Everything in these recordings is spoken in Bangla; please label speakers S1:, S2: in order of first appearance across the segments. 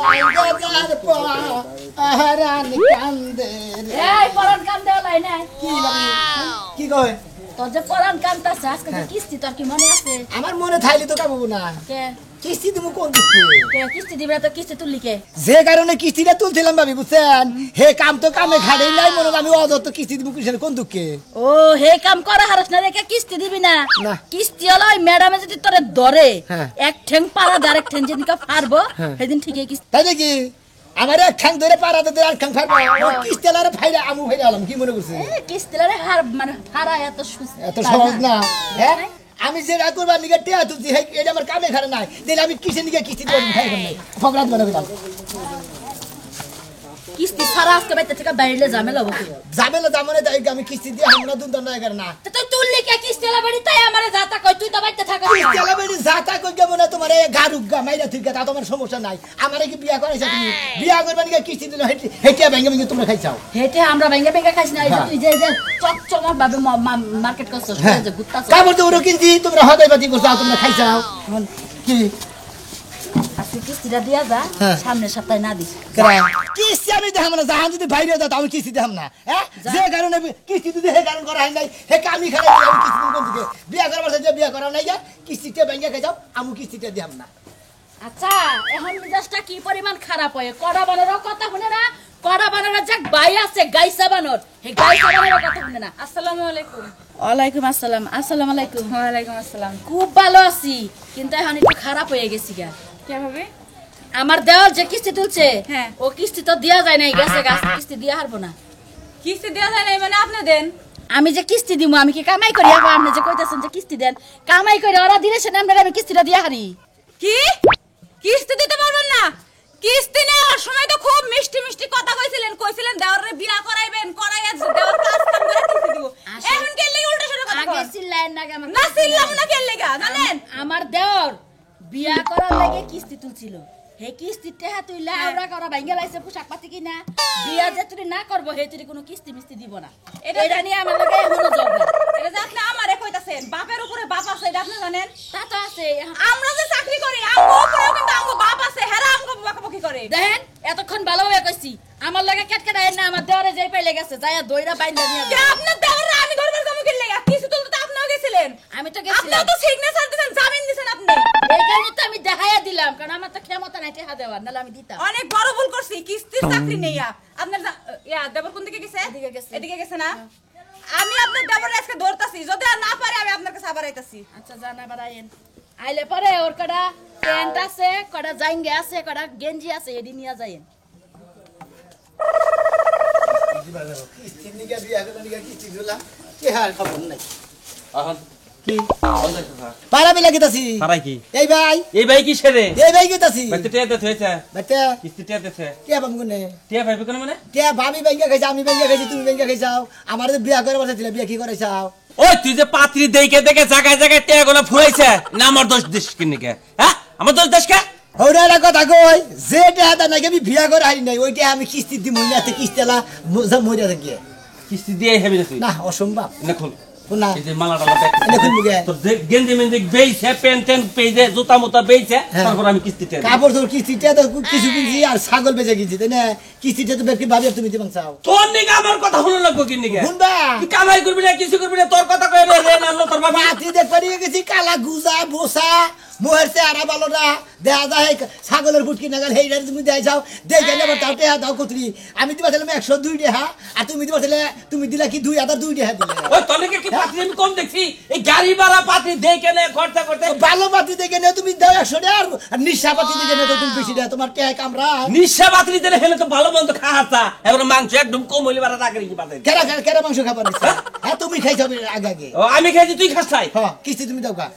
S1: রাইজার পরান কান্দে
S2: এই পরান কান্দে লাই নাই
S1: কি কয়
S2: তোর যে পরান কান্দাছে আজকে যে কিস্তি তোর কি মনে আছে
S1: আমার মনে থাইলে তো কামাবো না
S2: কে
S1: কিস্তি দিমু কোন দিকে
S2: কে কিস্তি দিবে তো কিস্তি তুললি কে
S1: যে কারণে কিস্তিটা তুলছিলাম ভাবি বুঝছেন হে কাম তো কামে খাড়েই নাই মনে আমি অযত কিস্তি দিমু কিসের কোন দুঃখে
S2: ও হে কাম করা হারস না রেখে কিস্তি দিবি না
S1: না।
S2: কিস্তি হলো ওই ম্যাডামে যদি তোরে ধরে
S1: হ্যাঁ।
S2: এক ঠ্যাং পাড়া আর এক ঠ্যাং যেদিনকে ফারবো সেদিন ঠিকই কিস্তি
S1: তাই নাকি আমার এক ঠাং ধরে পাড়াতে ধরে আর ঠাং ফাড়বো কিস্তি আলারে ফাইরা আমু ফাইরা আলাম কি মনে করছে
S2: কিস্তি লারে হার মানে হারা এত
S1: এত সহজ না হ্যাঁ আমি যে রাগ করবার নিকে টিয়া তুলছি হে এটা আমার কামে খাড়া নাই তাহলে আমি কিসের নিকে কিস্তি দেব খাইব না ফকরাত বানাবো
S2: কিস্তি ছাড়া আজকে বাইতে থেকে বাইরে ঝামেলা হবে
S1: যাবেলা জামনে তাই আমি কিস্তি দিয়ে আমরা দুন দন না না
S2: তো তুই তুললি কে কিস্তি লা বাড়ি তাই আমারে যাতা কই তুই তো বাইতে থাকা
S1: কিস্তি আলা বেরি যাতা কই কেমন না তোমার এই গারুক গা মাইরা তুই তা তোমার সমস্যা নাই আমারে কি বিয়া করাইছ তুমি বিয়া করবার নিকে কিস্তি দিল হেটিয়া ভেঙে ভেঙে তোমরা খাইছাও
S2: হেটে আমরা ভেঙে ভেঙে খাইছ না এই যে তুই যে চকচকা ভাবে মার্কেট করছস যে গুত্তা
S1: কাপড় তো ওরো কিনছি তোমরা হদাই বাতি করছাও তোমরা খাইছাও কি
S2: আজকে কিস্তিটা দিয়া যা সামনের সপ্তাহে না দিস
S1: কিস্তি আমি দেখাম না জাহান যদি বাইরে যেত আমি কিস্তি দেখাম না হ্যাঁ যে কারণে কিস্তি দিতে হে কারণ করা হয় নাই হে কামি খারাপ আমি কিস্তি কোন দিকে বিয়া করবার যে বিয়া করা নাই যা কিস্তিতে ভেঙে খাইছাও আমি কিস্তিতে দিহাম না
S2: আচ্ছা এখন মিজাজটা কি পরিমাণ খারাপ হয় কড়া বানানোর কথা শুনে না কড়া বানানোর যে গাই আছে গাইসা বানর হে গাইসা বানানোর কথা শুনে না
S3: আসসালামু আলাইকুম।
S2: ওয়ালাইকুম আসসালাম আসসালামু আলাইকুম
S3: ওয়ালাইকুম আসসালাম।
S2: খুব ভালো আছি কিন্তু এখন একটু খারাপ হয়ে গেছি গা
S3: কিভাবে?
S2: আমার দেওয়ার যে কিস্তি তুলছে
S3: হ্যাঁ।
S2: ও কিস্তি তো দেয়া যায় নাই গেছে গাছ কিস্তি দিয়া হারবো না
S3: কিস্তি দেওয়া যায় না মানে আপনি দেন।
S2: আমি যে কিস্তি দিমু আমি কি কামাই করি আবার আপনি যে কইতাছেন যে কিস্তি দেন কামাই করে ওরা দিলেছেন আমরা আমি কিস্তিটা দিয়া হারি
S3: কি কিস্তি দিতে পারবেন না? কিস্তি নেওয়ার সময় তো খুব মিষ্টি মিষ্টি কথা কইছিলেন দেওয়ারে বিয়া করাইবেন করাইয়া দেওয়ার কাজ কাম করে কিস্তি দিব। এখন কেন লাগি উল্টা শুরু কথা
S2: আগে
S3: কন?
S2: চিল্লায়েন না আমার
S3: না চিল্লাম না কেন লাগা জানেন?
S2: আমার দেওর বিয়া করার লাগে কিস্তি তুলছিল হে কিস্তি টেহা তুইলা আমরা করা ভাঙ্গা লাইছে পোশাক পাতি কিনা বিয়া যে তুই না করবো হে তুই কোনো কিস্তি মিস্তি দিব না এটা নিয়ে আমার লাগে এখনো ঝগড়া
S3: এটা যে আপনি আমারে কইতাছেন বাপের উপরে বাপ আছে এটা আপনি জানেন?
S2: তা তো আছে
S3: আমরা যে চাকরি করি আমগো উপরেও কিন্তু আমগো বাপ আছে হেরা আমগো বকাবকি করে।
S2: দেখেন এতক্ষণ ভালো হয়ে কইছি আমার লাগে কেটকেটা না আমার দেওরে যাই পাইলে গেছে যাইয়া দইরা বাইন্দা নিয়ে
S3: কে আপনার দেওরে আমি ধরবার কাম কি লাগা? কিস্তি তুলতে তো আপনিও গেছিলেন।
S2: আমি তো
S3: আপনিও
S2: গেছিলাম
S3: তো সিগনেচার দিছেন জামিন দিছেন আপনি।
S2: এই কারণে তো আমি দেখাইয়া দিলাম কারণ আমার তো ক্ষমতা নাই টেহা দেওয়ার নাহলে আমি দিতাম
S3: অনেক বড় ভুল করছি কিস্তির চাকরি নেইয়া আপনার দেবর কোন দিকে গেছে?
S2: এদিকে গেছে।
S3: এদিকে গেছে না? আমি আপনার দেবর আজকে ধরতাছি যদি আর না পারে আমি আপনার কাছে আবার আইতাছি।
S2: আচ্ছা জানা বাড়াইন আইলে পরে ওর কটা প্যান্ট আছে কটা জাইঙ্গে আছে কটা গেঞ্জি আছে এডি নিয়ে যাইন
S1: কিস্তি নিকে বিয়া করবার নিকে কিস্তি দিলাম কি হাল খবর নাই
S4: এখন
S1: কি
S4: বন্ধ কথা
S1: পারা বিলা গিতাছি
S4: পারাই কি
S1: এই
S4: ভাই কি সেরে
S1: এই ভাই গিতাছি
S4: বাইতে টিয়া দিতে হয়েছে
S1: বাচ্চা
S4: কিস্তি টিয়া দিতে
S1: কে বাম গুনে
S4: টিয়া ভাইবে কোন মানে
S1: কে ভাবি ব্যাংকে খাইছে আমি ব্যাংকে খাইছি তুমি ব্যাংকে খাইছাও আমার তো বিয়া করে বসেছিল বিয়া কি করাইছাও
S4: ওই তুই যে পাত্রী দেখে দেখে জায়গায় জায়গায় টিয়া গুলো ফুরাইছে না আমার দোষ দিস কিনিকে হ্যাঁ আমার দোষ দেশ কে
S1: হৌরালা কথা কই যে টাকা নাকি আমি বিয়া করে হারি নাই ওইটা আমি কিস্তি দি মইনাতে কিস্তিলা মইরা থাকি
S4: কিস্তি দিয়ে হেবি তুই
S1: না অসম্ভব
S4: না খোল
S1: না
S4: এই যে মালাটা দেখ
S1: দেখুন মুগে
S4: তোর গেঞ্জি মেঞ্জি বেইছে প্যান্ট ট্যান্ট পেইছে জুতা মুতা বেইছে তারপর আমি কিস্তি টিয়া
S1: কাপড় তোর কিস্তিটা তো কিছু কিনছি আর ছাগল বেচে কিনছি তাই না কিস্তিটা তো বেশি ভাবি তুমি দিবাং চাও
S4: তোর নিকে আমার কথা শুনে লাগবো কিনিকে
S1: শুনবা
S4: তুই কামাই করবি না কিছু করবি না তোর কথা কই রে না তোর বাবা
S1: মাটি দেখ পারিয়ে গেছি কালা গুজা বোসা মোহের চেহারা ভালো না দেখা যায় ছাগলের ফুটকি নাগাল হেই তুমি দেয় যাও দেখে নেবার তাও টেহা দাও কতরি আমি দিবা ছিলাম 102 টাকা আর তুমি দিবা ছিলে তুমি দিলা কি 2002 টাকা দিলে
S4: ওই তনেকে কি পাত্রী আমি কম দেখছি এই গাড়ি ভাড়া পাত্রী দেখে নে খরচা করতে
S1: ভালো পাতি দেখে নে তুমি দাও 100 টাকা আর নিশা পাতি দেখে নে তো তুমি বেশি দেয় তোমার টেহা কামরা
S4: নিশা পাত্রী দিলে হেলে তো ভালো মন্দ খাওয়াতা এবার মাংস একদম কম হইলে বাড়া রাখে কি পাতে
S1: কেরা কেরা মাংস খাবার দিছে হ্যাঁ তুমি খাইছো আগে আগে
S4: ও আমি খাইছি তুই খাস নাই
S1: হ্যাঁ কিস্তি তুমি দাও কা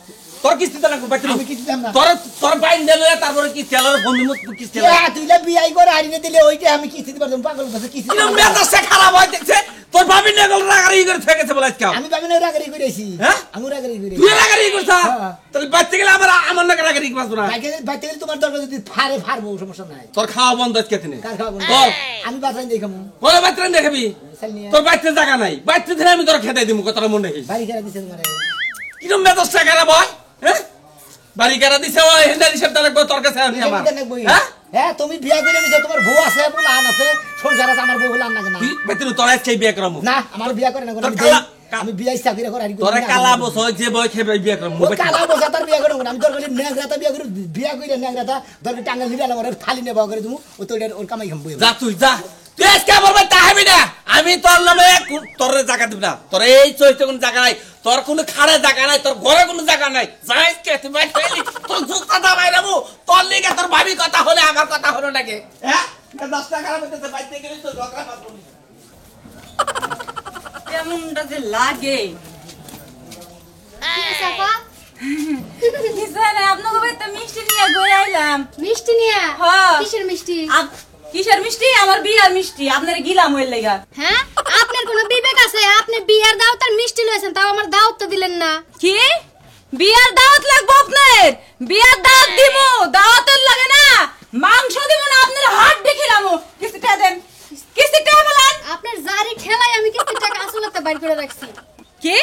S4: তোর কিস্তি তো রাখবো বাকি
S1: আমি কিস্তি দাম না
S4: তোর তোর বাইন দিলে তারপরে কিস্তি আলার বন্ধু মত কিস্তি
S1: তুই লা বিয়াই করে হারিয়ে দিলে ওইটা আমি কিস্তি দিবার পাগল কাছে কিস্তি
S4: কিরম মেজাজটা খারাপ হয় দেখছে তোর ভাবি নেগল রাগারি করে থেকেছে বলে আজকে
S1: আমি ভাবি না রাগারি করেছি
S4: হ্যাঁ
S1: আমি রাগারি করেছি
S4: তুই রাগারি করছা তাহলে বাচ্চা গেলে আমার না রাগারি করছ না
S1: বাইতে গেলে তোমার দরকার যদি ফারবো সমস্যা নাই
S4: তোর খাওয়া বন্ধ আজকে তিনি
S1: কার খাওয়াবো
S4: তোর
S1: আমি বাসায় দেখামু
S4: বলে বাচ্চা দেখাবি তোর বাচ্চা জায়গা নাই বাচ্চা ধরে আমি তোর খেতে দিমু কথাটা মনে রাখিস
S1: বাড়ি কেরা দিছে তোমারে
S4: কিরম মেজাজটা খারাপ হয় হ্যাঁ বাড়ি কেরা দিছে ওই হেন্দারি সব তার তোর কাছে আমি আমার হ্যাঁ
S1: হ্যাঁ তুমি বিয়া করে নিছো তোমার বউ আছে বলে আন আছে সংসার আছে আমার বউ বলে আন না
S4: তুই বেতন তোরা চাই বিয়ে করামু
S1: না আমার বিয়া করে না
S4: তোর কালা-
S1: আমি বিয়া ইচ্ছা করে করি
S4: তোরা কালা বস হয় যে বয় খেবে বিয়ে করামু
S1: ও কালা বসা তার বিয়া করে আমি তোর বলি নেগরাতা বিয়া করে নেগরাতা তোর টাঙ্গাল লিডা না থালি নেবা করে তুমি ও তো ওর কামাই খাম বই
S4: যা তুই যা তুই আজকে বলবে তা হবি না আমি তোর নামে তোর জায়গা দিব না তোর এই চৈতে কোনো জায়গা নাই তোর কোনো খাড়ে জায়গা নাই তোর ঘরে কোনো জায়গা নাই যাই কে তুই ভাই ফেলি তোর জুতা দা বাইরে মু তোর লিগে তোর ভাবি কথা হলে আমার কথা হলো নাকি হ্যাঁ 10 টাকা মধ্যে বাইতে গেলি তো ঝগড়া পাবো
S3: কেমনটা যে লাগে আপনাকে বাড়িতে মিষ্টি নিয়ে ঘুরে আইলাম।
S5: মিষ্টি নিয়ে
S3: হ্যাঁ।
S5: কিসের মিষ্টি?
S3: কিসের মিষ্টি? আমার বিয়ার মিষ্টি। আপনার গিলাম হইল লেগা।
S5: হ্যাঁ আপনার কোনো বিবেক আছে? আপনি বিয়ার দাওয়াত আর মিষ্টি লয়েছেন, তাও আমার দাওয়াত তো দিলেন না।
S3: কি বিয়ার দাওয়াত লাগবে আপনার? বিয়ার দাওয়াত দিমু, দাওয়াতের লাগে না, মাংস দিমু না, আপনার হাট দেখিলামু। কিস্তিটা দেন, কিস্তিটা বলেন।
S5: আপনার জারি ঠেলায় আমি কিস্তির টাকা আসলতে বাইর করে রাখছি।
S3: কি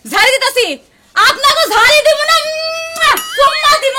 S3: ঝাড়ি দিতাছি? আপনাকে ঝাড়ি দিব না, সুম্মা দিব।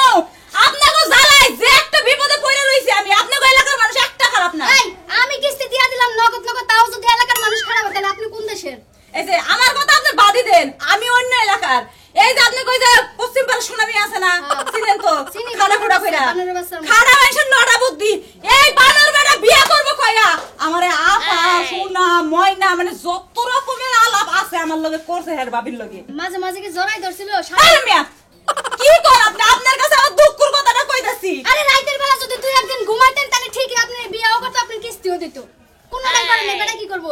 S3: আপনাকে জ্বালাই যে একটা বিপদে পড়ে রইছি আমি। আপনাকে এলাকার মানুষ একটা খারাপ না।
S5: এই আমি কিস্তি দিয়া দিলাম নগদ নগদ, তাও যদি এলাকার মানুষ খারাপ হয় তাহলে আপনি কোন দেশের?
S3: এই যে আমার কথা আপনি বাদি দেন, আমি অন্য এলাকার। এই যে আপনি কই যে পশ্চিম পাড়া সোনামি আছে না, চিনেন তো?
S5: চিনি,
S3: খানা ফুড়া কইরা
S5: বানরের বাচ্চার মতো।
S3: খানা মানুষের নড়া বুদ্ধি। এই বানর বেটা বিয়া করব কইরা আমারে আপা সোনা ময়না মানে যত রকমের আলাপ আছে আমার লগে করছে হের বাবির লগে।
S5: মাঝে মাঝে কি জড়াই ধরছিল?
S3: আরে মিয়া কি কর আপনি? আপনার কাছে আমার দুঃখের কথাটা কইতাছি।
S5: আরে রাতের বেলা যদি দুই একদিন ঘুমাইতেন তাহলে ঠিকই আপনি বিয়াও করতে, আপনার কিস্তিও দিত। কোন নাই করে না, বেটা কি করব?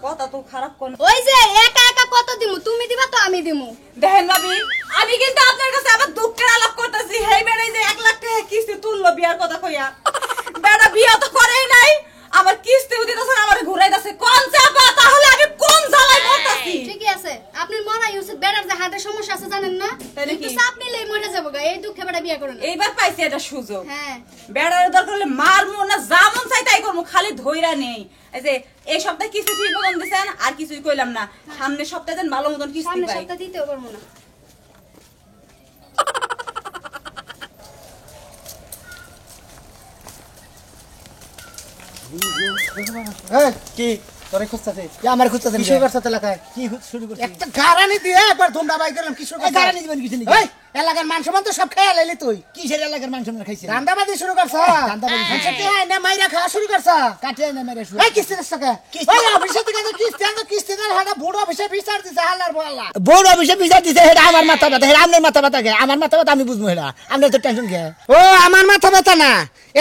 S3: কথা তো খারাপ কোন।
S5: ওই যে একা একা কত দিমু, তুমি দিবা তো আমি দিমু।
S3: দেখেন ভাবি, আমি কিন্তু আপনার কাছে আবার দুঃখের আলাপ করতেছি। হেই বেড়াই যে 1 লাখ টাকা কিস্তি তুললো বিয়ার কথা কইয়া, বেটা বিয়া তো করেই নাই, আমার কিস্তিও দিতেছে না, আমার ঘুরাইতেছে। কোন চাপা? তাহলে আমি কোন জ্বালায় মরতাছি?
S5: ঠিকই আছে, আপনি মরা ইউসুফ বেড়ার যে হার্টের সমস্যা আছে জানেন না?
S3: তাই নাকি?
S5: একটু চাপ নিলেই মরে যাবো গা, এই দুঃখে বেটা বিয়া করেন।
S3: এইবার পাইছি এটা সুযোগ।
S5: হ্যাঁ
S3: বেড়ার দরকার হলে মারমু না, যেমন চাই তাই করবো, খালি ধইরা নেই। এই যে এই সপ্তাহে কিস্তি ঠিক মতন দিছেন, আর কিছুই কইলাম না। সামনের সপ্তাহে যেন ভালো মতন কিস্তি
S5: সামনের
S3: পাই।
S5: সপ্তাহ দিতেও পারবো না।
S6: এই কি তোরে খুঁজতাছিস?
S1: আমার খুঁজতেছেন
S6: কি শুরু করছ এলাকায়?
S1: কি শুরু করছি
S6: একটা গারানি দিয়ে একবার ধুমডা বাই করলাম, কি শুরু করছ?
S1: গারানি দিবেন কিছু নাকি?
S6: এই এলাকার মান সম্মান তো সব খেয়ে লাইলি তুই।
S1: কিসের এলাকার মানুষ আমরা খাইছি
S6: রান্দাবাদি শুরু করছ?
S1: রান্দাবাদি শুরু
S6: মানুষের টিহা এনে মাইরা খাওয়া শুরু করছ?
S1: কাটিয়ে না মেরে শুরু
S6: এই কিস্তি দিছ টাকা?
S1: কিস্তি-
S6: ওই অফিসে থেকে যে কিস্তি আনতো, কিস্তি দেন হাটা বুড়ো অফিসে বিচার দিছে হালার বলা।
S1: বড় অফিসে বিচার দিছে হেটা আমার মাথা ব্যথা, হেটা আপনার মাথা ব্যথা কে? আমার মাথা ব্যথা আমি বুঝবো হেটা, আপনার তো টেনশন কে?
S6: ও আমার মাথা ব্যথা না,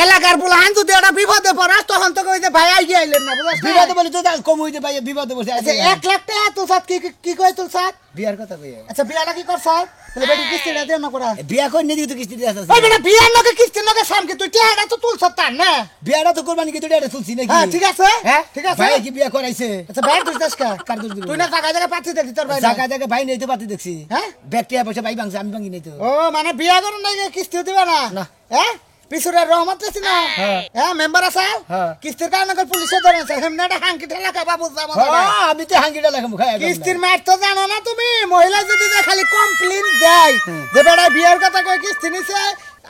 S6: এলাকার বুলাহান যদি একটা বিপদে পড়াস তখন তো কই যে ভাই আই আইলেন না, বুঝছ?
S1: বিবাদে বলি তো কম হইতে পাই, বিবাদে বসে আছে।
S6: আচ্ছা 1 লাখ টাকা তুই সাথ কি কই তুই সাথ?
S1: বিয়ার কথা কই?
S6: আচ্ছা বিয়াটা কি করছ? তাহলে বেটি কিস্তিটা দে না করা।
S1: বিয়া কই নিদি তো কিস্তি দিয়ে আছে।
S6: ওই বেটা বিয়ার লগে কিস্তির লগে সামকে তুই টিহাটা তো তুলছ তার না?
S1: বিয়াটা তো করবানি কি তুই এটা তুলছি নাকি?
S6: হ্যাঁ ঠিক আছে,
S1: হ্যাঁ
S6: ঠিক আছে।
S1: ভাই কি বিয়া করাইছে?
S6: আচ্ছা ব্যাগ তুই দেশ কা?
S1: কার দোষ দিব?
S6: তুই না জায়গা জায়গা পাচ্ছি দেখি তোর ভাই না?
S1: জায়গা জায়গা ভাই নেই তো পাতি দেখছি।
S6: হ্যাঁ?
S1: ব্যাগটিয়া পয়সা ভাই ভাঙছে, আমি ভাঙি নাই তো।
S6: ও মানে বিয়া করুন নাই কিস্তি দিবা না?
S1: না।
S6: হ্যাঁ পিছুরের রহমত আছে না?
S1: হ্যাঁ।
S6: হ্যাঁ মেম্বার আছে?
S1: হ্যাঁ।
S6: কিস্তির কারণে করে পুলিশে ধরেছে, হেমনে একটা হাঙ্কি ঠেলা খাবা বুঝবা মতো না।
S1: হ্যাঁ, আমি তো হাঙ্গিটা লাগাম খাই।
S6: কিস্তির মাইট তো জানো না তুমি? মহিলা যদি যে খালি কমপ্লেন দেয় যে বেটা বিয়ার কথা কই কিস্তি নিছে,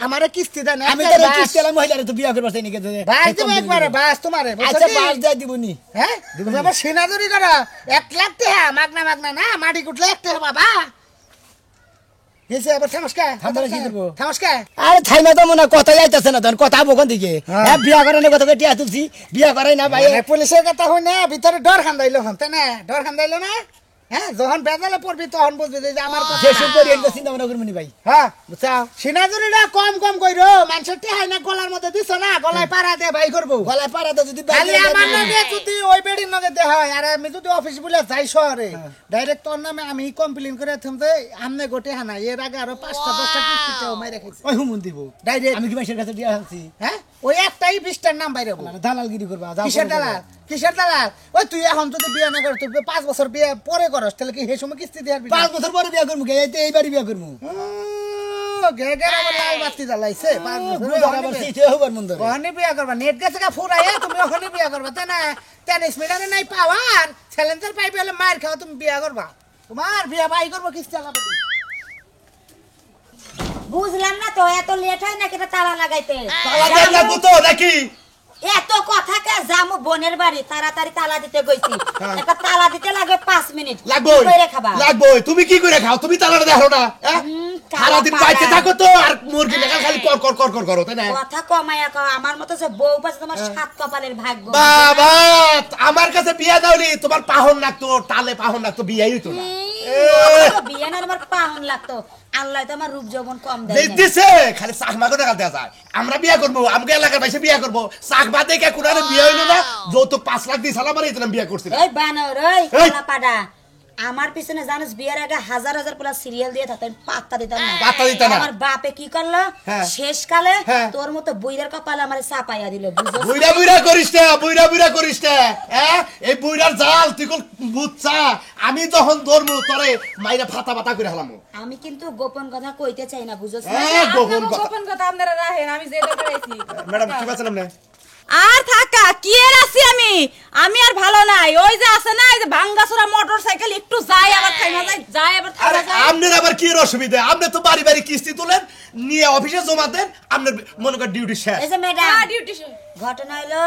S6: আমারে কিস্তি দেন,
S1: আমি তো কিস্তি এলাম মহিলারে তো বিয়া করবার চাই নাকি?
S6: বাস দিব একবারে, বাস তোমারে বুঝছো
S1: আচ্ছা
S6: কি?
S1: বাস যাই দিবনি।
S6: হ্যাঁ তুমি আবার সেনাদুরি করো 1 লাখ টাকা মাগনা মাগনা না, মাটি কুটলে 1 টাকা বাবা এসে আবার থামসকা
S1: থামলে কি করবো?
S6: থামসকা।
S1: আরে থাইমা তো মনে হয় কথা যাইতেছে না, তখন কথা বকন দিকে।
S6: হ্যাঁ।
S1: হ্যাঁ বিয়া করানোর কথা টিয়া তুলছি, বিয়া করাই না ভাই।
S6: মানে পুলিশের কথা হই না, ভিতরে ডর খান্দাইলো হন তাই না? ডর খান্দাইলো না? হ্যাঁ যখন বেজালে পড়বি তখন বুঝবি যে আমার কথা।
S1: যে সব করি এনকে চিন্তা ভাবনা করবনি ভাই।
S6: হ্যাঁ
S1: বুঝছাও?
S6: সিনাজুরিটা কম কম কইরো, মানুষের টিহাই না গলার মধ্যে দিছ না, গলায় পাড়া দিয়ে ভাই করবো।
S1: গলায় পাড়া তো যদি
S6: খালি আমার নামে যদি ওই বেডির নগে দে হয়, আর আমি যদি অফিস বলে যাই শহরে ডাইরেক্ট তোর নামে আমি কমপ্লেন করে থমতে আমনে গোটে হানা, এর আগে আরো 5টা 10টা কিস্তিটাও মাইরা খাইছি
S1: ওই হুমুন দিব
S6: ডাইরেক্ট।
S1: আমি কি মাসের কাছে দিয়া আনছি?
S6: হ্যাঁ ওই একটাই 20টার নাম বাইরে
S1: মানে দালালগিরি করবা। যাও
S6: কিসের
S1: করো।
S6: দালাল? কিসের দালাল? ওই তুই এখন যদি বিয়ে না করস, তুই 5 বছর বিয়ে পরে করস, তাহলে কি সেই সময় কিস্তি দিয়ে আসবি?
S1: 5 বছর পরে বিয়া করবো, এইবারই বিয়া করবো।
S6: গেগেরা বলে লাল বাতি জ্বালাইছে 5 বছর।
S1: বুঝার আবার শীতে হবার মন ধরে।
S6: ওখানে বিয়ে করবা, নেট গেছে গা ফুরাইয়া, তুমি ওখানে বিয়ে করবা তাই না? টেনিস মিটারে নাই পাওয়ার, চ্যালেঞ্জার পাইবে হলে মার খাওয়া, তুমি বিয়ে করবা। তোমার বিয়ে বাই করবো কিস্তি আলাদা।
S7: বুঝলাম না তো এত লেট হয় নাকি এটা তালা লাগাইতে
S1: তালা দেন না তো নাকি
S7: এত কথা কে যামু বোনের বাড়ি তাড়াতাড়ি তালা দিতে গইছি একটা তালা দিতে লাগে 5 মিনিট
S1: লাগবো
S7: কি করে খাবা
S1: লাগবো তুমি কি করে খাও তুমি তালাটা দেখো না সারা দিন বাইতে থাকো তো আর মুরগি লেখা খালি কর কর কর কর করো তাই না
S7: কথা কমায়া কও আমার মতো যে বউ পাচ্ছে তোমার সাত কপালের ভাগ্য
S1: বাবা আমার কাছে বিয়া দাওনি তোমার পাহন লাগতো টালে পাহন লাগতো বিয়াই হইতো না
S7: বিয়ে না আমার পাহন লাগতো আল্লাহ তো আমার রূপ যৌবন কম দেয় না
S1: দিছে খালি চাক মাগো টাকা দেয়া যায় আমরা বিয়া করবো আমাকে এলাকার বাইসে বিয়া করবো চাক বাদে কে কোনারে বিয়া হইলো না যৌতুক 5 লাখ দিয়ে সালাম আর ইতলাম বিয়া করছিলাম
S7: এই বানর ওই কালাপাড়া আমার পিছনে জানিস বিয়ের আগে হাজার হাজার পুরা সিরিয়াল দিয়ে থাকতেন পাত্তা দিতাম না
S1: পাত্তা দিতা না
S7: আমার বাপে কি করলো শেষকালে তোর মতো বুইরার কপালে আমারে চাপাইয়া দিল বুঝছো
S1: বুইরা বুইরা করিস না বুইরা বুইরা করিস না হ্যাঁ এই বুইরার জাল তুই কোন বুঝছা আমি যখন ধরমু তোরে মাইরা ফাতা ফাতা করে হলাম
S7: আমি কিন্তু গোপন কথা কইতে চাই না বুঝছস
S3: গোপন কথা আপনারা রাখেন আমি যেটা করেছি
S1: ম্যাডাম কি বলছিলাম না
S3: আর থাকা কি এর আছি আমি আর ভালো নাই ওই যে আছে না এই যে ভাঙ্গাচোরা মোটরসাইকেল একটু যায় আবার থাইমা যায় আবার থাইমা যায়
S1: আপনার আবার কি অসুবিধা আপনি তো বাড়ি বাড়ি কিস্তি তুলেন নিয়ে অফিসে জমা দেন আপনার মনে করেন ডিউটি শেষ
S7: এই যে ম্যাডাম
S3: ডিউটি
S7: ঘটনা হলো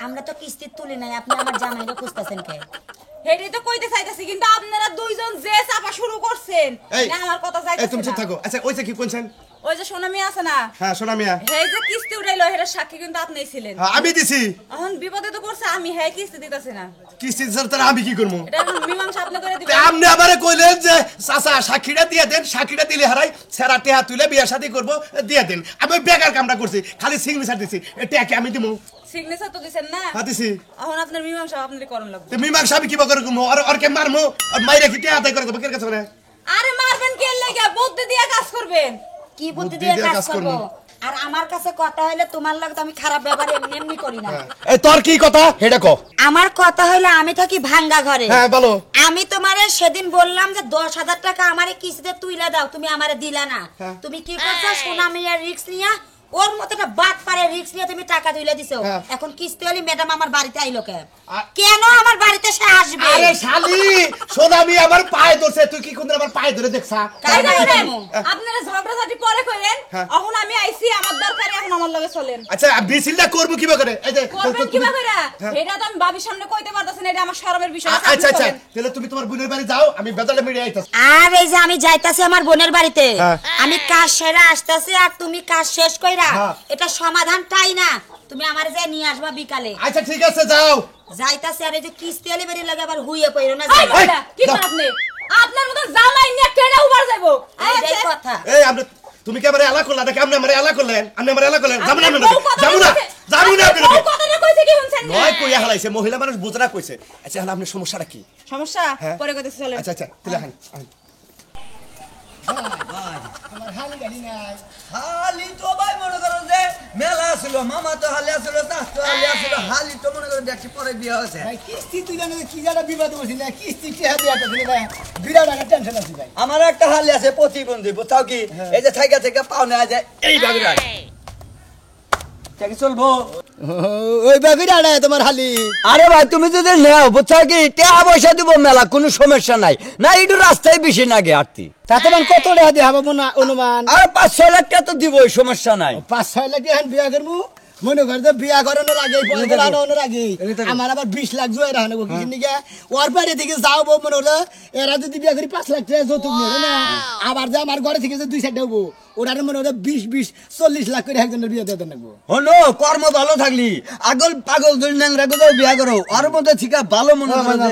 S7: আমরা তো কিস্তি তুলি নাই আপনি আমার জামাইকে খুঁজতেছেন কে
S3: হেডি তো কইতে চাইতাছি কিন্তু আপনারা দুইজন যে চাপা শুরু করছেন না আমার কথা চাইতাছি
S1: এই তুমি চুপ থাকো আচ্ছা ওইটা কি কোনছেন
S3: ওই যে সোনামিয়া আছে না
S1: হ্যাঁ সোনামিয়া
S3: এই যে কিস্তি উঠাইলো এর সাক্ষী কিন্তু আপনিই ছিলেন
S1: আমি দিছি
S3: এখন বিপদে তো করছে আমি হ্যাঁ কিস্তি দিতেছি না
S1: কিস্তি স্যার তার আমি কি করব
S3: এটা মীমাংসা আপনি করে
S1: তে
S3: দিবেন
S1: আপনি আমারে কইলেন যে চাচা সাক্ষীটা দিয়ে দেন সাক্ষীটা দিলে হারাই সেরা টেহা তুলে বিয়া শাদী করব দিয়ে দেন আমি বেকার কামটা করছি খালি সিগনেচার দিছি এটা কি আমি দিমু
S3: সিগনেচার তো দিছেন না
S1: হ্যাঁ দিছি
S3: এখন আপনার মীমাংসা আপনারই করণ লাগবে
S1: তে মীমাংসা আমি কি করে করব আর কে মারমু আর মাইরা কি টেহা তাই করে দেব কে কাছে করে
S3: আরে মারবেন কে লাগা বুদ্ধি দিয়ে কাজ করবেন
S7: কি বুদ্ধি দিয়ে কাজ করব আর আমার কাছে কথা হইলে তোমার লাগে তো আমি খারাপ ব্যবহার এমনি এমনি করি না
S1: এই তোর কি কথা হেডা কো
S7: আমার কথা হইলে আমি থাকি ভাঙ্গা ঘরে
S1: হ্যাঁ বলো
S7: আমি তোমারে সেদিন বললাম যে 10,000 টাকা আমারে কিস্তিতে তুইলা দাও তুমি আমারে দিলা না তুমি কি করছো সোনামিয়া রিস্ক নিয়া ওর মতো একটা বাদ পারে রিস্ক নিয়ে তুমি টাকা তুইলা দিছো এখন কিস্তি হলি ম্যাডাম আমার বাড়িতে আইলো কেন আমার বাড়িতে সে আসবে
S1: আরে শালি সোনামি আমার পায়ে ধরছে তুই কি কোনদিন আমার পায়ে ধরে দেখছা
S3: আপনারা ঝগড়াঝাটি পরে করেন এখন আমি আইছি আমার দরকারে এখন আমার লগে চলেন
S1: আচ্ছা বিসিলটা করব কিবা করে এই যে
S3: করবেন কিবা করে এটা তো আমি ভাবির সামনে কইতে পারতাছি না এটা আমার শরমের বিষয়
S1: আচ্ছা আচ্ছা তাহলে তুমি তোমার বোনের বাড়ি যাও আমি বেদালে মিডিয়া আইতাছি
S7: আর এই যে আমি যাইতাছি আমার বোনের বাড়িতে আমি কাজ সেরে আসতাছি আর তুমি কাজ শেষ কইরা এটা সমাধানটাই না তুমি আমারে যে নিয়ে আসবা বিকালে
S1: আচ্ছা ঠিক আছে যাও
S7: যাইতাছি আর এই যে কিস্তি আলি বেরি লাগে আবার হুইয়ে পইরো না
S3: কি করেন আপনি আপনার মত জামাই নিয়ে কেডা উবার যাইবো
S7: এই কথা
S1: এই আমরা তুমি কি আমারে এলা করলা নাকি আপনি আমারে এলা করলেন আপনি আমারে এলা করলেন যাবো না যাবো না আপনি
S3: কথাটা কইছে কি শুনছেন না
S1: নয় কইয়া হালাইছে মহিলা মানুষ বুঝরা কইছে আচ্ছা হলো আপনার সমস্যাটা কি
S3: সমস্যা পরে কইতে চলেন
S1: আচ্ছা আচ্ছা তুই হান
S8: হালি তো ভাই মনে করেন যে মেলা ছিল মামা তো হালি আসছিল তো হালি আসছিল হালি তো মনে করেন দেখছি পরে বিয়ে হয়েছে
S1: ভাই কিস্তি তুই জানো কি জানা বিবাদ বসি না কিস্তি কি হাতে আটা দিলে ভাই বিরাট একটা টেনশন আছে ভাই
S8: আমার একটা হালি আছে প্রতিবন্ধী বুঝছাও কি এই যে থাইকা থেকে পাও না যায় এই ভাবে রাখ কি চলবো
S1: ওই বাবিরা না তোমার হালি
S8: আরে ভাই তুমি যদি নেও বুঝছাও কি টাকা পয়সা দিব মেলা কোনো সমস্যা নাই না একটু রাস্তায় বেশি নাগে আরতি
S1: তাতে মান কত টাকা দিয়ে হবে মনে অনুমান
S8: আর 5-6 লাখ টাকা তো দিবই সমস্যা নাই
S1: 5-6 লাখ দিয়ে বিয়া করবো মনে কর যে বিয়া করানোর আগে পয়সানোর আগে আমার আবার 20 লাখ জয় রাখা নেবো কিছু নিকে ওর বাড়ি থেকে যাও বউ মনে হলো এরা যদি বিয়া করি 5 লাখ টাকা যৌতুক নেবে না আবার যে আমার ঘরে থেকে যে 2 সাইড হবো ওরা মনে হলো 20-40 লাখ করে একজনের বিয়ে দিয়ে নেবো
S8: হলো কর্ম ভালো থাকলি আগল পাগল দুই ন্যাংরা গোদাও বিয়া করো আর মধ্যে ঠিকা ভালো মনে করে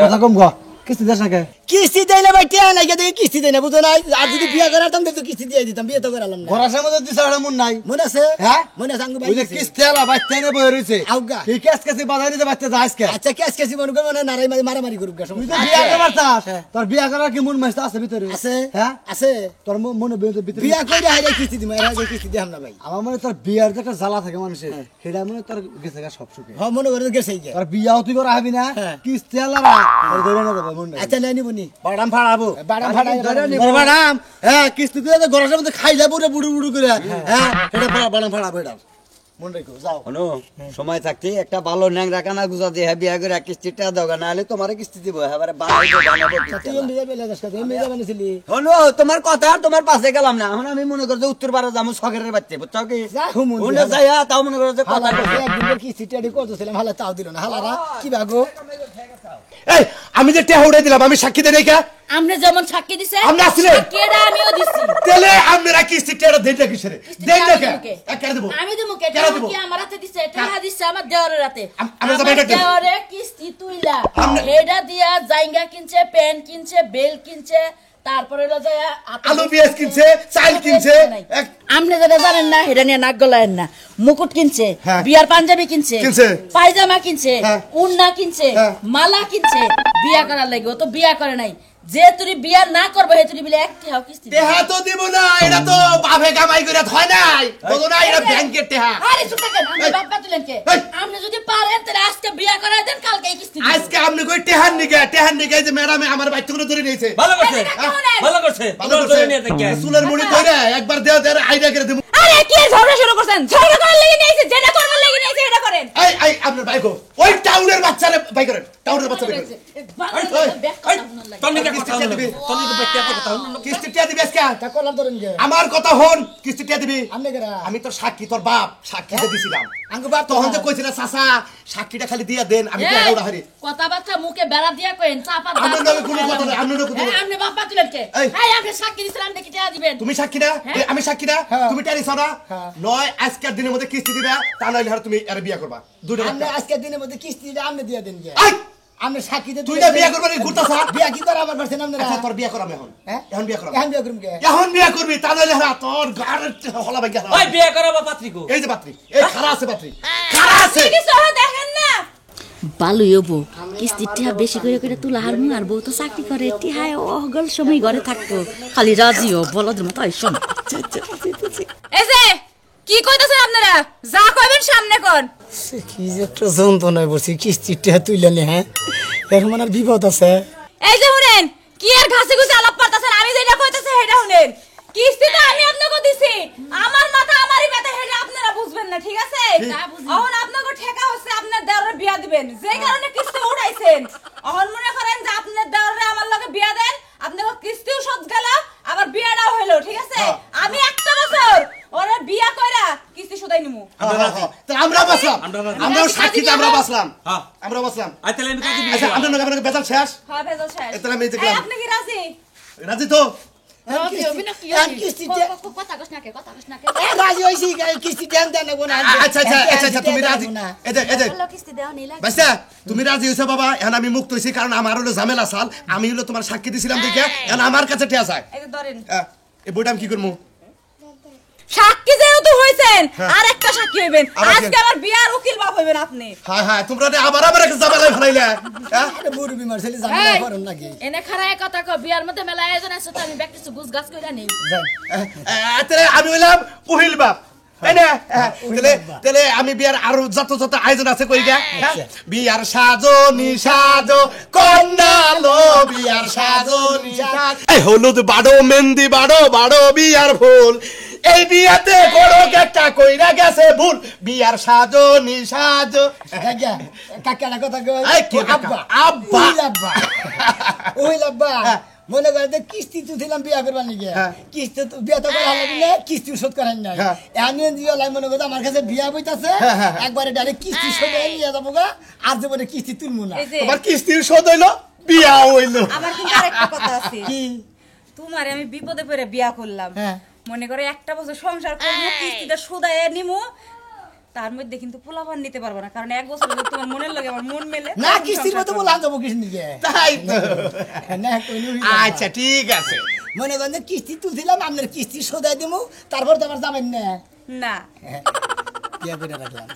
S1: কথা কম গো কিস্তি দেশ নাকি কিস্তি দেইলে ভাই টিয়া নাই দেখি কিস্তি দেই না বুঝো না আর যদি বিয়া করাতাম তো কিস্তি দিয়ে দিতাম বিয়ে তো করালাম না
S8: ঘরার মধ্যে দিছে আর মন নাই
S1: মনে আছে
S8: হ্যাঁ
S1: মনে আছে আঙ্গু ভাই
S8: ওই যে কিস্তি আলা বাচ্চা নে বই রইছে
S1: আউগা
S8: কি কেস কেসি বাজারে যে বাচ্চা যাস কে
S1: আচ্ছা কেস কেসি মনে করে মানে নারাই মারামারি করুক গা
S8: তুই তো বিয়া করবার চাস তোর বিয়া করার কি মন মাস্তা আছে ভিতরে
S1: আছে
S8: হ্যাঁ
S1: আছে
S8: তোর মনে ভিতরে
S1: বিয়া কইরা হাইরে কিস্তি দিমা এর আগে কিস্তি দিহাম না ভাই
S8: আমার মনে তোর বিয়ার যে একটা জ্বালা থাকে মানুষের সেটা মনে তোর গেছে গা সব সুখে
S1: হ্যাঁ মনে করে গেছেই গে
S8: তোর বিয়াও তুই করা হবি না কিস্তি আলারা তোর ধরে না দেবে মন নাই
S1: আচ্ছা নাই নিবনি
S8: বাড়াম ফাড়াবো
S1: বাড়াম ফাড়াই
S8: বাড়াম হ্যাঁ কিস্তি তুই তো ঘরের মধ্যে খাই যাবো রে বুড়ু বুড়ু করে হ্যাঁ এটা বাড়াম ফাড়াবো এটা
S1: মনে রেখো যাও
S8: শোনো সময় থাকতে একটা ভালো ন্যাংরা কানা গুজা দিয়ে বিয়া করে কিস্তিটা দাও না হলে তোমার কিস্তি দিব এবারে বানাবো
S1: তুই লিয়ে বেলা গাছ কথা মেয়ে বানাইছিলি
S8: শোনো তোমার কথা আর তোমার পাশে গেলাম না এখন আমি মনে করছি উত্তর পাড়া যাবো শখের বাচ্চা বুঝছো কি
S1: যা হুমুন
S8: ওনে যাইয়া তাও মনে করো যে কথা
S1: একদিনের কিস্তিটা করতেছিলাম হালা তাও দিল না হালারা কি ভাগো
S9: এই আমি যে টেহা উড়াই দিলাম আমি সাক্ষী দেই কা
S2: আমনে যেমন সাক্ষী দিছে
S9: আমনে আসলে?
S2: সাক্ষীটা আমিও দিছি
S9: তেলে আপনারা কিস্তিটা দেই না কিসেরে দেই না কে একা দেব
S2: আমি দেবো কে
S9: কেন দেবো?
S2: কি আমার হাতে দিছে টাকা দিছে আমার দেওরের হাতে
S9: আমরা যাবো এটা কেন?
S2: দেওরে কিস্তি তুইলা
S9: আমরা-
S2: হেডা দিয়া জাইঙ্গা কিনছে পেন কিনছে বেল কিনছে তারপরে হলো যায়
S9: আলু পেঁয়াজ কিনছে চাল কিনছে
S2: আপনি যেটা জানেন না হেডা নিয়ে নাক গলায়েন না মুকুট কিনছে
S9: হ্যাঁ।
S2: বিয়ার পাঞ্জাবি কিনছে
S9: কিনছে।
S2: পায়জামা কিনছে
S9: হ্যাঁ।
S2: উন্না কিনছে
S9: হ্যাঁ।
S2: মালা কিনছে বিয়া করার লাগে ও তো বিয়া করে নাই যে তুই বিয়া না করবে হে তুই বলে একটি হাও কিস্তি দিবি।
S9: টেহা তো দিব না এটা তো বাপে কামাই করে হয় নাই বলো না এটা ব্যাংকের টেহা
S2: আরে চুপ থাকেন আপনি
S9: এই।
S2: বাপ্পা তুলেন কে
S9: এই।
S2: আপনি যদি পারেন তাহলে আজকে বিয়া করাই দেন কালকে এই কিস্তি দিবেন।
S9: আজকে আপনি কই টেহার নিগে যে ম্যাডামে আমার বাচ্চা করে ধরে নিয়েছে
S4: ভালো করছে ভালো করছে
S9: ভালো
S4: তোমরা
S9: করছে।
S4: ধরে নিয়ে দেখে
S9: চুলের মুড়ি ধরে একবার দেও দেও আইডিয়া করে দেব
S3: আরে কি ঝগড়া শুরু করছেন ঝগড়া করার লাগি নিয়েছে যেটা করবার লাগি নিয়েছে এটা করেন
S9: এই আপনার বাইকো ওই টাউনের বাচ্চারে বাই করেন টাউনের বাচ্চা বাই করেন
S4: তোর নিকে কথা হলো তোর নিকে ব্যক্তিগত কথা হলো
S9: কিস্তিটা দিবি আজকে
S1: তা কলার ধরেন গে
S9: আমার কথা হন কিস্তিটা দিবি
S1: আমনে গেরা
S9: আমি তোর সাক্ষী তোর বাপ সাক্ষী দিয়ে দিছিলাম
S1: আঙ্গু বাপ
S9: তখন যে কইছিল চাচা সাক্ষীটা খালি দিয়া দেন আমি টাকা উড়া হারি
S2: কথাবার্তা মুখে বেড়া দিয়া কইন চাপা
S9: আপনার নামে কোনো কথা নাই, আপনার নামে কোনো কথা নাই।
S2: আপনি বাপ্পা তুলেন কে
S9: এই।
S2: এই আপনি সাক্ষী দিছিলেন নাকি টাকা দিবেন
S9: তুমি সাক্ষী না
S2: হ্যাঁ।
S9: এ, আমি সাক্ষী না
S1: হ্যাঁ।
S9: তুমি টারি সারা
S1: হ্যাঁ।
S9: নয় আজকের দিনের মধ্যে কিস্তি দিবে তা নইলে আর তুমি আর বিয়া করবা দুটো
S1: আমনে আজকে দিনের মধ্যে কিস্তিটা আমনে দিয়ে দেন গে
S9: আই
S1: আমনে সাক্ষীতে
S9: তুই না বিয়া করবি ঘুরতাছা
S1: বিয়া কি করা আমার পারছেন আপনারা
S9: আচ্ছা তোর বিয়া করাম এখন
S1: হ্যাঁ
S9: এখন বিয়া করাম
S1: এখন বিয়া করুম গে
S9: এখন বিয়া করবি তা নইলে আর তোর গাড় হলা ভাই গেল
S4: ওই বিয়ে করাবো পাত্রিকো
S9: এই যে পাত্রী এই খারা আছে পাত্রী খারা আছে
S3: কি সহ দেখেন না
S2: ভালোই হবো কিস্তির টিহা বেশি করে করে তুলা আর মু আর বউ তো চাকরি করে টিহায় অগল সময় ঘরে থাকতো খালি রাজি ও বলদের মতো আইসন
S3: এই যে কি কইতাছেন আপনারা যা কইবেন সামনে কোন
S1: কি যে একটা যন্ত্রণায় বসি কিস্তিটা তুইলে নে হ্যাঁ এর মানে আর বিপদ আছে
S3: এই যে শুনেন কি আর ঘাসে ঘুষে আলাপ করতেছেন আমি যেটা কইতাছি সেটা শুনেন কিস্তিটা আমি আপনাকে দিছি আমার মাথা আমারই ব্যথা সেটা আপনারা বুঝবেন না ঠিক আছে এখন আপনাকে ঠেকা হচ্ছে আপনার দেওরের বিয়া দিবেন যে কারণে কিস্তি উঠাইছেন এখন মনে করেন যে আপনার দেওরে আমার লগে বিয়া দেন আপনাকে কিস্তিও শোধ গেল আবার বিয়াটাও হইলো ঠিক আছে আমি একটা বছর ওরে বিয়া কইরা কিস্তি শোধাই নিমু
S9: আমরা বাসলাম
S4: আমরা বাসলাম।
S9: আমরাও সাক্ষীতে আমরা বাসলাম
S4: হ্যাঁ
S9: আমরা বাসলাম
S4: আই তাহলে আমি কাজে
S9: আচ্ছা
S4: বিয়ে
S9: আপনার আপনার বেজাল শেষ
S3: হ্যাঁ ভেজাল শেষ
S9: এ তাহলে আমি দেখলাম।
S3: এই, আপনি কি রাজি
S9: রাজি তো
S1: কিস্তিটা
S2: কথা কস না কে কথা কস না কে
S1: রাজি হইছি কিস্তি দেন দেন না
S9: আচ্ছা আচ্ছা আচ্ছা আচ্ছা তুমি রাজি এদে
S2: কিস্তি দেওয়া নেই লাগে
S9: বাচ্চা তুমি রাজি হইছো বাবা এখন আমি মুক্ত হইছি কারণ আমার হলো ঝামেলা সাল আমি হলো তোমার সাক্ষী দিছিলাম দেখে এখন আমার কাছে ঠেয়া চায়
S3: এই যে ধরেন
S9: এই বইটা আমি কি করবো
S3: সাক্ষী যেহেতু হইছেন
S9: হ্যাঁ।
S3: আর একটা সাক্ষী হইবেন
S9: আবার কি?
S3: আজকে আমার বিয়ার উকিল বাপ হইবেন আপনি
S9: হ্যাঁ হ্যাঁ তোমরা আবার আবার একটা ঝামেলায় ফেলাইলে হ্যাঁ
S1: বুড়ি বিমার ছেলে জানা করেন নাকি
S2: এনে খারায় কথা কো বিয়ার মধ্যে মেলা আয়োজন আছে তো আমি ব্যক্তি গুছ গাছ কইরা নেই
S9: তাহলে আমি হইলাম উহিল বাপ তাই না তাহলে আমি বিয়ার আরো যত যত আয়োজন আছে কই গা বিয়ার সাজনি সাজো কন্যা লো বিয়ার সাজনি সাজ এই হলুদ বাড়ো মেহেন্দি বাড়ো বাড়ো বিয়ার ফুল এই বিয়াতে বড় একটা কইরা গেছে ভুল বিয়ার সাজনি সাজো
S1: কাকাটা কথা কই
S9: এই কি কাকা?
S1: আব্বা
S9: আব্বা।
S1: ওই আব্বা মনে করে যে কিস্তি তুলছিলাম বিয়া করবার নাকি কিস্তি তো বিয়া তো করা লাগবে না কিস্তি শোধ করাই নাই এমন দিয়ে লাই মনে করতে আমার কাছে বিয়া বইতাছে একবারে ডাইরেক্ট কিস্তি শোধ নিয়ে যাবো গা আর জীবনে কিস্তি তুলবো না
S3: এই যে
S9: তোমার কিস্তির শোধ হইলো বিয়া হইলো
S3: আমার কিন্তু আরেকটা কথা আছে
S1: কি
S3: তোমারে আমি বিপদে পড়ে বিয়া করলাম
S1: হ্যাঁ।
S3: মনে করে একটা বছর সংসার করবো কিস্তিটা সুদায় নিমু তার মধ্যে কিন্তু পোলাপান নিতে পারবো না কারণ এক বছর যদি তোমার মনের লাগে আমার মন মেলে
S1: না কিস্তির মতো বললাম যাবো কিস্তি নিয়ে
S9: তাই তো
S1: না কইলো
S9: আচ্ছা ঠিক আছে
S1: মনে করেন যে কিস্তি তুলছিলাম আপনার কিস্তি শোধাই দিমু তারপর তো আবার যাবেন না
S3: না
S1: বিয়া করে রাখলাম